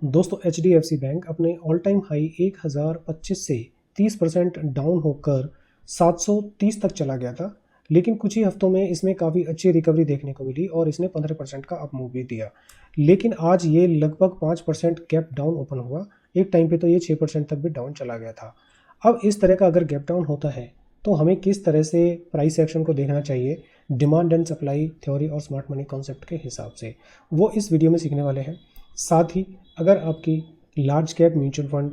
दोस्तों HDFC bank अपने all time high 1025 से 30% डाउन होकर 730 तक चला गया था। लेकिन कुछ ही हफ्तों में इसमें काफ़ी अच्छी रिकवरी देखने को मिली और इसने 15% का अप मूव भी दिया। लेकिन आज ये लगभग 5% गैप डाउन ओपन हुआ। एक टाइम पे तो ये 6% तक भी डाउन चला गया था। अब इस तरह का अगर गैप डाउन होता है तो हमें किस तरह से प्राइस एक्शन को देखना चाहिए डिमांड एंड सप्लाई थ्योरी और स्मार्ट मनी कॉन्सेप्ट के हिसाब से, वो इस वीडियो में सीखने वाले हैं। साथ ही अगर आपकी large cap mutual fund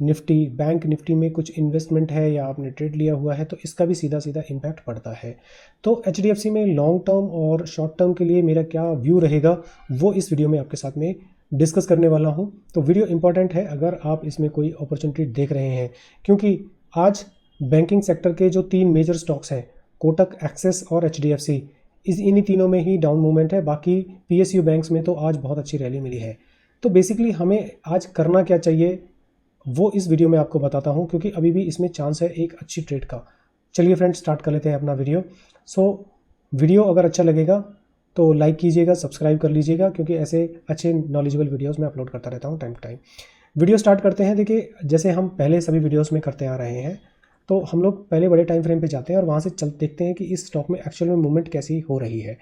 Nifty, bank Nifty में कुछ इन्वेस्टमेंट है या आपने ट्रेड लिया हुआ है तो इसका भी सीधा सीधा इम्पैक्ट पड़ता है। तो HDFC में लॉन्ग टर्म और शॉर्ट टर्म के लिए मेरा क्या व्यू रहेगा वो इस वीडियो में आपके साथ में डिस्कस करने वाला हूं। तो वीडियो इंपॉर्टेंट है अगर आप इसमें कोई अपॉर्चुनिटी देख रहे हैं, क्योंकि आज बैंकिंग सेक्टर के जो 3 मेजर स्टॉक्स हैं, कोटक, एक्सिस और HDFC, इन्हीं तीनों में ही डाउन मूवमेंट है। बाकी PSU बैंक्स में तो आज बहुत अच्छी रैली मिली है। तो बेसिकली हमें आज करना क्या चाहिए वो इस वीडियो में आपको बताता हूं, क्योंकि अभी भी इसमें चांस है एक अच्छी ट्रेड का। चलिए फ्रेंड्स, स्टार्ट कर लेते हैं अपना वीडियो। वीडियो अगर अच्छा लगेगा तो लाइक कीजिएगा, सब्सक्राइब कर लीजिएगा, क्योंकि ऐसे अच्छे नॉलेजेबल वीडियोस मैं अपलोड करता रहता हूं time to time. Video start करते हैं। देखिए, जैसे हम पहले सभी वीडियोस में करते आ रहे हैं, तो हम लोग पहले बड़े टाइम फ्रेम पे जाते हैं और वहाँ से देखते हैं कि इस स्टॉक में एक्चुअल में मूवमेंट कैसी हो रही है।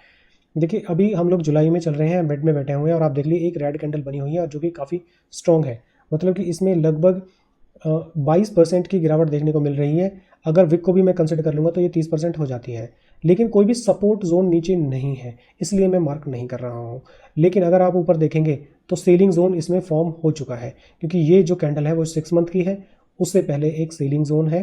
देखिए, अभी हम लोग जुलाई में चल रहे हैं, बेड में बैठे हुए हैं और आप देख लीजिए एक रेड कैंडल बनी हुई है और जो कि काफ़ी स्ट्रॉन्ग है। मतलब कि इसमें लगभग 22% की गिरावट देखने को मिल रही है। अगर विक को भी मैं कंसिडर कर लूँगा तो ये 30% हो जाती है। लेकिन कोई भी सपोर्ट जोन नीचे नहीं है, इसलिए मैं मार्क नहीं कर रहा हूँ। लेकिन अगर आप ऊपर देखेंगे तो सेलिंग जोन इसमें फॉर्म हो चुका है, क्योंकि ये जो कैंडल है वो 6 मंथ की है। उससे पहले एक सेलिंग जोन है,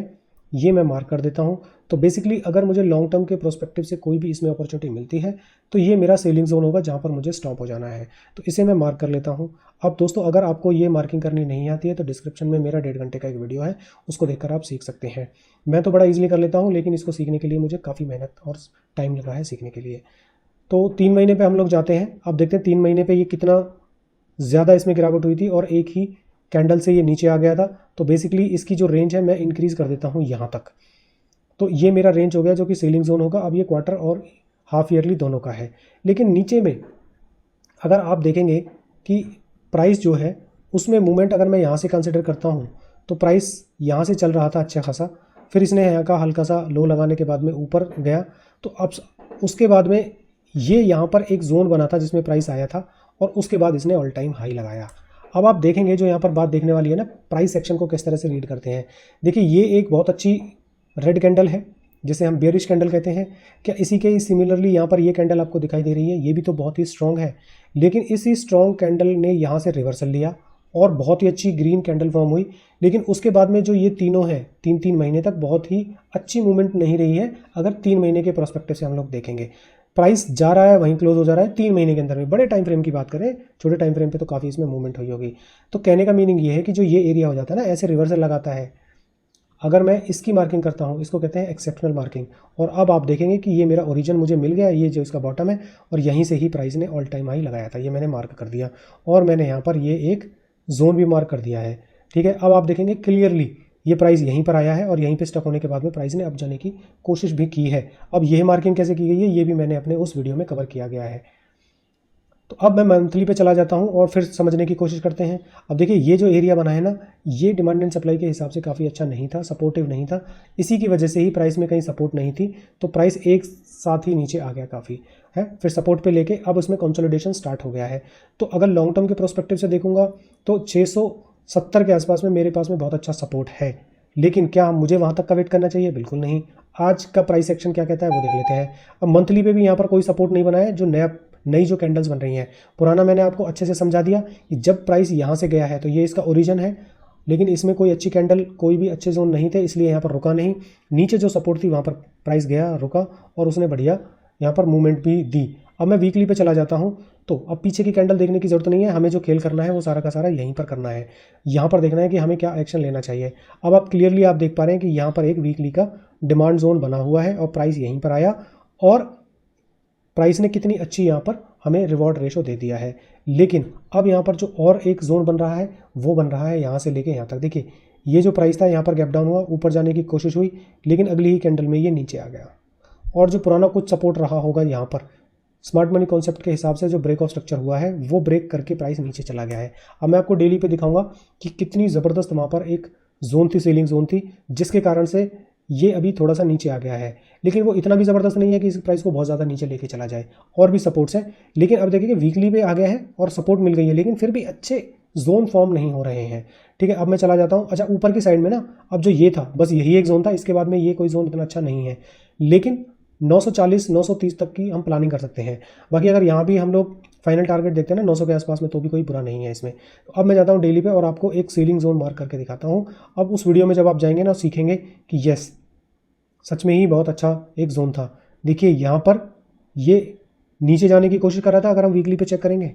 ये मैं मार्क कर देता हूँ। तो बेसिकली अगर मुझे लॉन्ग टर्म के प्रोस्पेक्टिव से कोई भी इसमें अपॉर्चुनिटी मिलती है तो ये मेरा सेलिंग जोन होगा जहाँ पर मुझे स्टॉप हो जाना है। तो इसे मैं मार्क कर लेता हूँ। अब दोस्तों, अगर आपको ये मार्किंग करनी नहीं आती है तो डिस्क्रिप्शन में मेरा 1.5 घंटे का एक वीडियो है, उसको देखकर आप सीख सकते हैं। मैं तो बड़ा ईजिली कर लेता हूँ, लेकिन इसको सीखने के लिए मुझे काफ़ी मेहनत और टाइम लगा है सीखने के लिए। तो 3 महीने पे हम लोग जाते हैं। अब देखते हैं 3 महीने पे ये कितना ज़्यादा इसमें गिरावट हुई थी और एक ही कैंडल से ये नीचे आ गया था। तो बेसिकली इसकी जो रेंज है मैं इंक्रीज़ कर देता हूँ यहाँ तक। तो ये मेरा रेंज हो गया जो कि सेलिंग जोन होगा। अब ये क्वार्टर और हाफ ईयरली दोनों का है। लेकिन नीचे में अगर आप देखेंगे कि प्राइस जो है उसमें मूवमेंट अगर मैं यहाँ से कंसिडर करता हूँ तो प्राइस यहाँ से चल रहा था अच्छा खासा, फिर इसने यहाँ का हल्का सा लो लगाने के बाद में ऊपर गया। तो अब उसके बाद में ये यहाँ पर एक जोन बना था जिसमें प्राइस आया था और उसके बाद इसने ऑल टाइम हाई लगाया। अब आप देखेंगे जो यहाँ पर बात देखने वाली है ना, प्राइस एक्शन को किस तरह से रीड करते हैं। देखिए, ये एक बहुत अच्छी रेड कैंडल है जिसे हम बेयरिश कैंडल कहते हैं। क्या इसी के सिमिलरली यहाँ पर ये कैंडल आपको दिखाई दे रही है, ये भी तो बहुत ही स्ट्रॉन्ग है। लेकिन इसी स्ट्रॉन्ग कैंडल ने यहाँ से रिवर्सल लिया और बहुत ही अच्छी ग्रीन कैंडल फॉर्म हुई। लेकिन उसके बाद में जो ये तीनों हैं, 3 महीने तक बहुत ही अच्छी मूवमेंट नहीं रही है। अगर 3 महीने के प्रोस्पेक्टिव से हम लोग देखेंगे, प्राइस जा रहा है वहीं क्लोज हो जा रहा है 3 महीने के अंदर में। बड़े टाइम फ्रेम की बात करें, छोटे टाइम फ्रेम पे तो काफ़ी इसमें मूवमेंट हुई होगी। तो कहने का मीनिंग ये है कि जो ये एरिया हो जाता है ना, ऐसे रिवर्सल लगाता है। अगर मैं इसकी मार्किंग करता हूँ, इसको कहते हैं एक्सेप्शनल मार्किंग। और अब आप देखेंगे कि ये मेरा ओरिजिन मुझे मिल गया, ये जो इसका बॉटम है, और यहीं से ही प्राइस ने ऑल टाइम हाई लगाया था। ये मैंने मार्क कर दिया और मैंने यहाँ पर ये एक जोन भी मार्क कर दिया है। ठीक है, अब आप देखेंगे क्लियरली ये प्राइस यहीं पर आया है और यहीं पे स्टक होने के बाद में प्राइस ने अप जाने की कोशिश भी की है। अब यह मार्किंग कैसे की गई है ये भी मैंने अपने उस वीडियो में कवर किया गया है। तो अब मैं मंथली पे चला जाता हूँ और फिर समझने की कोशिश करते हैं। अब देखिए, ये जो एरिया बना है ना, ये डिमांड एंड सप्लाई के हिसाब से काफ़ी अच्छा नहीं था, सपोर्टिव नहीं था। इसी की वजह से ही प्राइस में कहीं सपोर्ट नहीं थी, तो प्राइस एक साथ ही नीचे आ गया काफ़ी है। फिर सपोर्ट पे लेके अब उसमें कंसोलिडेशन स्टार्ट हो गया है। तो अगर लॉन्ग टर्म के प्रोस्पेक्टिव से देखूंगा तो 670 के आसपास में मेरे पास में बहुत अच्छा सपोर्ट है। लेकिन क्या मुझे वहाँ तक का वेट करना चाहिए? बिल्कुल नहीं। आज का प्राइस एक्शन क्या कहता है वो देख लेते हैं। अब मंथली पे भी यहाँ पर कोई सपोर्ट नहीं बना है। जो नई जो कैंडल्स बन रही हैं, पुराना मैंने आपको अच्छे से समझा दिया कि जब प्राइस यहाँ से गया है तो ये इसका ओरिजिन है, लेकिन इसमें कोई अच्छी कैंडल, कोई भी अच्छे जोन नहीं थे, इसलिए यहाँ पर रुका नहीं। नीचे जो सपोर्ट थी वहाँ पर प्राइस गया, रुका और उसने बढ़िया यहाँ पर मूवमेंट भी दी। अब मैं वीकली पे चला जाता हूँ। तो अब पीछे की कैंडल देखने की जरूरत नहीं है, हमें जो खेल करना है वो सारा का सारा यहीं पर करना है। यहाँ पर देखना है कि हमें क्या एक्शन लेना चाहिए। अब आप क्लियरली आप देख पा रहे हैं कि यहाँ पर एक वीकली का डिमांड जोन बना हुआ है और प्राइस यहीं पर आया और प्राइस ने कितनी अच्छी यहाँ पर हमें रिवॉर्ड रेशो दे दिया है। लेकिन अब यहाँ पर जो और एक जोन बन रहा है वो बन रहा है यहाँ से लेके यहाँ तक। देखिए, ये जो प्राइस था यहाँ पर गैप डाउन हुआ, ऊपर जाने की कोशिश हुई, लेकिन अगली ही कैंडल में ये नीचे आ गया। और जो पुराना कुछ सपोर्ट रहा होगा यहाँ पर, स्मार्ट मनी कॉन्सेप्ट के हिसाब से जो ब्रेक ऑफ स्ट्रक्चर हुआ है वो ब्रेक करके प्राइस नीचे चला गया है। अब मैं आपको डेली पे दिखाऊंगा कि कितनी ज़बरदस्त वहाँ पर एक जोन थी, सेलिंग जोन थी, जिसके कारण से ये अभी थोड़ा सा नीचे आ गया है। लेकिन वो इतना भी ज़बरदस्त नहीं है कि इस प्राइस को बहुत ज़्यादा नीचे लेके चला जाए, और भी सपोर्ट्स हैं। लेकिन अब देखिए कि वीकली पे आ गया है और सपोर्ट मिल गई है, लेकिन फिर भी अच्छे जोन फॉर्म नहीं हो रहे हैं। ठीक है, अब मैं चला जाता हूँ। अच्छा, ऊपर की साइड में ना, अब जो ये था बस यही एक जोन था, इसके बाद में ये कोई जोन इतना अच्छा नहीं है, लेकिन 940 930 तक की हम प्लानिंग कर सकते हैं। बाकी अगर यहाँ भी हम लोग फाइनल टारगेट देखते हैं ना 900 के आसपास में, तो भी कोई बुरा नहीं है इसमें। तो अब मैं जाता हूँ डेली पे और आपको एक सीलिंग जोन मार्क करके दिखाता हूँ। अब उस वीडियो में जब आप जाएंगे ना, सीखेंगे कि यस, सच में ही बहुत अच्छा एक जोन था। देखिए यहाँ पर ये नीचे जाने की कोशिश कर रहा था, अगर हम वीकली पे चेक करेंगे।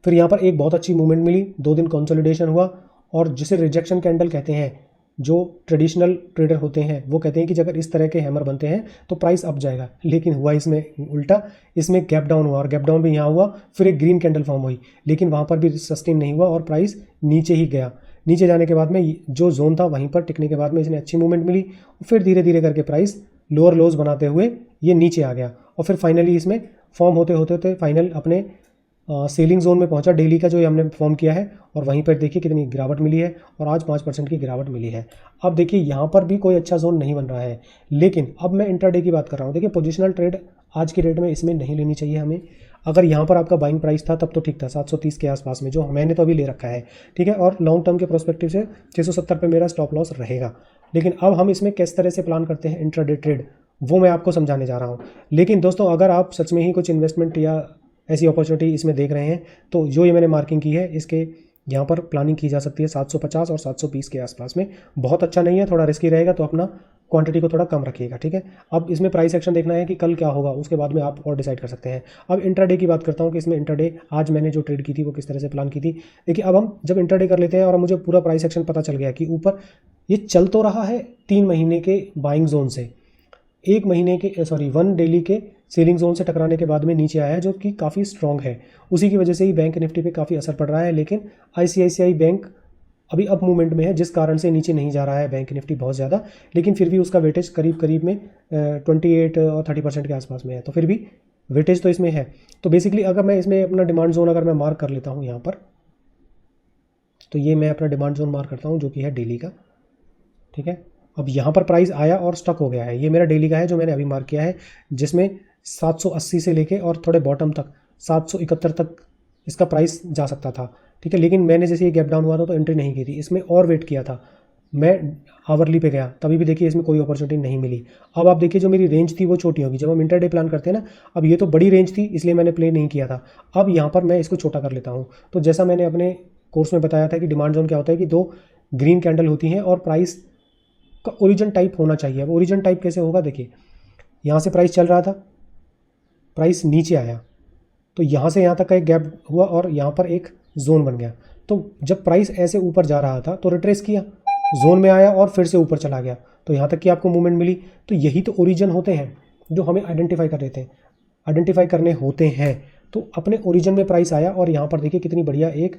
फिर यहाँ पर एक बहुत अच्छी मूवमेंट मिली, 2 दिन कंसोलिडेशन हुआ, और जिसे रिजेक्शन कैंडल कहते हैं, जो ट्रेडिशनल ट्रेडर होते हैं वो कहते हैं कि अगर इस तरह के हैमर बनते हैं तो प्राइस अप जाएगा, लेकिन हुआ इसमें उल्टा। इसमें गैप डाउन हुआ, और गैप डाउन भी यहाँ हुआ, फिर एक ग्रीन कैंडल फॉर्म हुई, लेकिन वहाँ पर भी सस्टेन नहीं हुआ और प्राइस नीचे ही गया। नीचे जाने के बाद में जो जोन था वहीं पर टिकने के बाद में इसने अच्छी मूवमेंट मिली, फिर धीरे धीरे करके प्राइस लोअर लोज बनाते हुए ये नीचे आ गया, और फिर फाइनली इसमें फॉर्म होते होते होते फाइनल अपने सेलिंग जोन में पहुंचा डेली का, जो हमने फॉर्म किया है, और वहीं पर देखिए कितनी गिरावट मिली है, और आज 5% की गिरावट मिली है। अब देखिए यहाँ पर भी कोई अच्छा जोन नहीं बन रहा है, लेकिन अब मैं इंट्राडे की बात कर रहा हूँ। देखिए पोजिशनल ट्रेड आज की डेट में इसमें नहीं लेनी चाहिए हमें। अगर यहाँ पर आपका बाइंग प्राइस था तब तो ठीक था, 730 के आसपास में, जो मैंने तो अभी ले रखा है, ठीक है, और लॉन्ग टर्म के प्रोस्पेक्टिव से 670 पे मेरा स्टॉप लॉस रहेगा। लेकिन अब हम इसमें किस तरह से प्लान करते हैं इंट्राडे ट्रेड, वो मैं आपको समझाने जा रहा हूँ। लेकिन दोस्तों, अगर आप सच में ही कुछ इन्वेस्टमेंट या ऐसी अपॉर्चुनिटी इसमें देख रहे हैं, तो जो ये मैंने मार्किंग की है, इसके यहाँ पर प्लानिंग की जा सकती है 750 और 720 के आसपास में। बहुत अच्छा नहीं है, थोड़ा रिस्की रहेगा, तो अपना क्वांटिटी को थोड़ा कम रखिएगा, ठीक है। अब इसमें प्राइस एक्शन देखना है कि कल क्या होगा, उसके बाद में आप और डिसाइड कर सकते हैं। अब इंट्राडे की बात करता हूँ कि इसमें इंट्राडे आज मैंने जो ट्रेड की थी वो किस तरह से प्लान की थी। देखिए, अब हम जब इंट्राडे कर लेते हैं और मुझे पूरा प्राइस एक्शन पता चल गया कि ऊपर ये चल तो रहा है 3 महीने के बाइंग जोन से, 1 महीने के 1 डेली के सेलिंग जोन से टकराने के बाद में नीचे आया है, जो कि काफ़ी स्ट्रॉन्ग है। उसी की वजह से ही बैंक निफ्टी पे काफ़ी असर पड़ रहा है, लेकिन आईसीआईसीआई बैंक अभी अप मूवमेंट में है, जिस कारण से नीचे नहीं जा रहा है बैंक निफ्टी बहुत ज़्यादा, लेकिन फिर भी उसका वेटेज करीब करीब में 28 और 30% के आसपास में है, तो फिर भी वेटेज तो इसमें है। तो बेसिकली अगर मैं इसमें अपना डिमांड जोन अगर मैं मार्क कर लेता हूँ यहाँ पर, तो ये मैं अपना डिमांड जोन मार्क करता हूँ, जो कि है डेली का, ठीक है। अब यहाँ पर प्राइस आया और स्टक हो गया है, ये मेरा डेली का है जो मैंने अभी मार्क किया है, जिसमें 780 से लेके और थोड़े बॉटम तक 771 तक इसका प्राइस जा सकता था, ठीक है। लेकिन मैंने जैसे ये गैप डाउन हुआ था तो एंट्री नहीं की थी, इसमें और वेट किया था। मैं आवरली पे गया, तभी भी देखिए इसमें कोई अपॉर्चुनिटी नहीं मिली। अब आप देखिए जो मेरी रेंज थी वो छोटी होगी जब हम इंटरडे प्लान करते हैं ना। अब ये तो बड़ी रेंज थी, इसलिए मैंने प्ले नहीं किया था। अब यहाँ पर मैं इसको छोटा कर लेता हूँ। तो जैसा मैंने अपने कोर्स में बताया था कि डिमांड जोन क्या होता है कि 2 ग्रीन कैंडल होती हैं और प्राइस का ओरिजिन टाइप होना चाहिए। अब ओरिजिन टाइप कैसे होगा, देखिए यहाँ से प्राइस चल रहा था, प्राइस नीचे आया, तो यहाँ से यहाँ तक का एक गैप हुआ और यहाँ पर एक जोन बन गया। तो जब प्राइस ऐसे ऊपर जा रहा था तो रिट्रेस किया, जोन में आया और फिर से ऊपर चला गया, तो यहाँ तक की आपको मूवमेंट मिली। तो यही तो ओरिजिन होते हैं जो हमें आइडेंटिफाई करने होते हैं। तो अपने ओरिजिन में प्राइस आया और यहाँ पर देखिए कितनी बढ़िया एक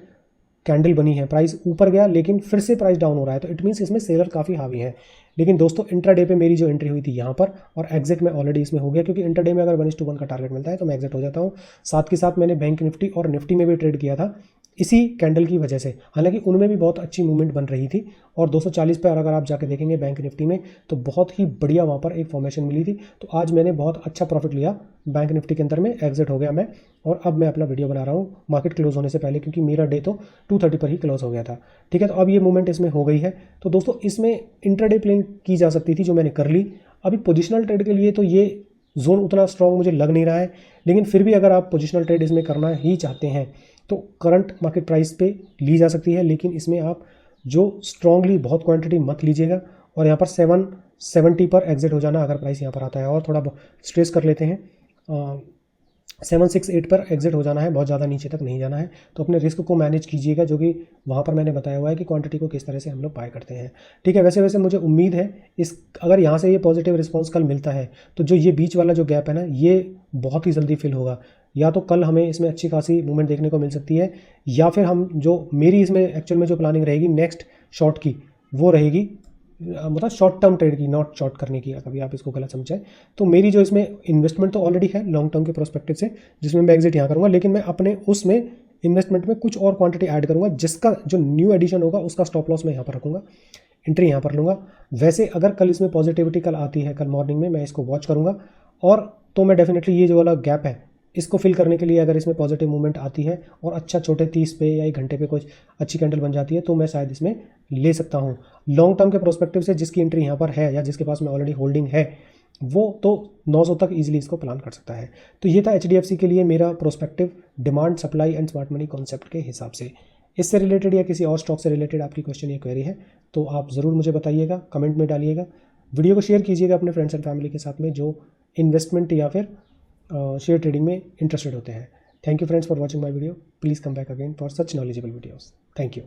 कैंडल बनी है, प्राइस ऊपर गया लेकिन फिर से प्राइस डाउन हो रहा है, तो इट मीन्स इसमें सेलर काफ़ी हावी है। लेकिन दोस्तों इंट्राडे पे मेरी जो एंट्री हुई थी यहाँ पर, और एग्जिट में ऑलरेडी इसमें हो गया, क्योंकि इंट्राडे में अगर 1:1 का टारगेट मिलता है तो मैं एग्जिट हो जाता हूँ। साथ के साथ मैंने बैंक निफ्टी और निफ्टी में भी ट्रेड किया था इसी कैंडल की वजह से, हालांकि उनमें भी बहुत अच्छी मूवमेंट बन रही थी। और 240 पर अगर आप जाके देखेंगे बैंक निफ्टी में तो बहुत ही बढ़िया वहाँ पर एक फॉर्मेशन मिली थी। तो आज मैंने बहुत अच्छा प्रॉफिट लिया बैंक निफ्टी के अंदर में, एग्जिट हो गया मैं। और अब मैं अपना वीडियो बना रहा हूँ मार्केट क्लोज होने से पहले, क्योंकि मेरा डे तो 2:30 पर ही क्लोज हो गया था, ठीक है। तो अब ये मूवमेंट इसमें हो गई है। तो दोस्तों इसमें इंट्राडे प्लेन की जा सकती थी जो मैंने कर ली। अभी पोजिशनल ट्रेड के लिए तो ये जोन उतना स्ट्रॉन्ग मुझे लग नहीं रहा है, लेकिन फिर भी अगर आप पोजिशनल ट्रेड इसमें करना ही चाहते हैं तो करंट मार्केट प्राइस पे ली जा सकती है। लेकिन इसमें आप जो स्ट्रांगली बहुत क्वांटिटी मत लीजिएगा, और यहाँ पर 770 पर एग्जिट हो जाना अगर प्राइस यहाँ पर आता है। और थोड़ा स्ट्रेस कर लेते हैं, 768 पर एग्जिट हो जाना है, बहुत ज़्यादा नीचे तक नहीं जाना है। तो अपने रिस्क को मैनेज कीजिएगा, जो कि वहाँ पर मैंने बताया हुआ है कि क्वांटिटी को किस तरह से हम लोग बाय करते हैं, ठीक है। वैसे मुझे उम्मीद है अगर यहाँ से ये पॉजिटिव रिस्पॉन्स कल मिलता है तो जो ये बीच वाला जो गैप है ना, ये बहुत ही जल्दी फिल होगा। या तो कल हमें इसमें अच्छी खासी मूवमेंट देखने को मिल सकती है, या फिर हम जो मेरी इसमें एक्चुअल में जो प्लानिंग रहेगी नेक्स्ट शॉर्ट की, वो रहेगी मतलब शॉर्ट टर्म ट्रेड की, नॉट शॉर्ट करने की, कभी आप इसको गलत समझाएं। तो मेरी जो इसमें इन्वेस्टमेंट तो ऑलरेडी है लॉन्ग टर्म के प्रोस्पेक्टिव से, जिसमें मैं एग्जिट यहाँ करूँगा, लेकिन मैं अपने उसमें इन्वेस्टमेंट में कुछ और क्वांटिटी ऐड करूँगा, जिसका जो न्यू एडिशन होगा उसका स्टॉप लॉस मैं यहाँ पर रखूँगा, एंट्री यहाँ पर लूँगा। वैसे अगर कल इसमें पॉजिटिविटी कल आती है, कल मॉर्निंग में मैं इसको वॉच करूँगा, और तो मैं डेफिनेटली ये जो वाला गैप है इसको फिल करने के लिए, अगर इसमें पॉजिटिव मूवमेंट आती है और अच्छा छोटे 30 पे या 1 घंटे पे कुछ अच्छी कैंडल बन जाती है, तो मैं शायद इसमें ले सकता हूँ। लॉन्ग टर्म के प्रोस्पेक्टिव से जिसकी एंट्री यहाँ पर है या जिसके पास में ऑलरेडी होल्डिंग है, वो तो 900 तक ईजिली इसको प्लान कर सकता है। तो ये था HDFC के लिए मेरा prospective demand, supply and smart money concept के हिसाब से। इससे रिलेटेड या किसी और स्टॉक से रिलेटेड आपकी क्वेश्चन या क्वेरी है तो आप ज़रूर मुझे बताइएगा, कमेंट में डालिएगा। वीडियो को शेयर कीजिएगा अपने फ्रेंड्स एंड फैमिली के साथ में जो इन्वेस्टमेंट या फिर शेयर ट्रेडिंग में इंटरेस्टेड होते हैं। Thank you friends for watching my video. Please come back again for such knowledgeable videos. Thank you.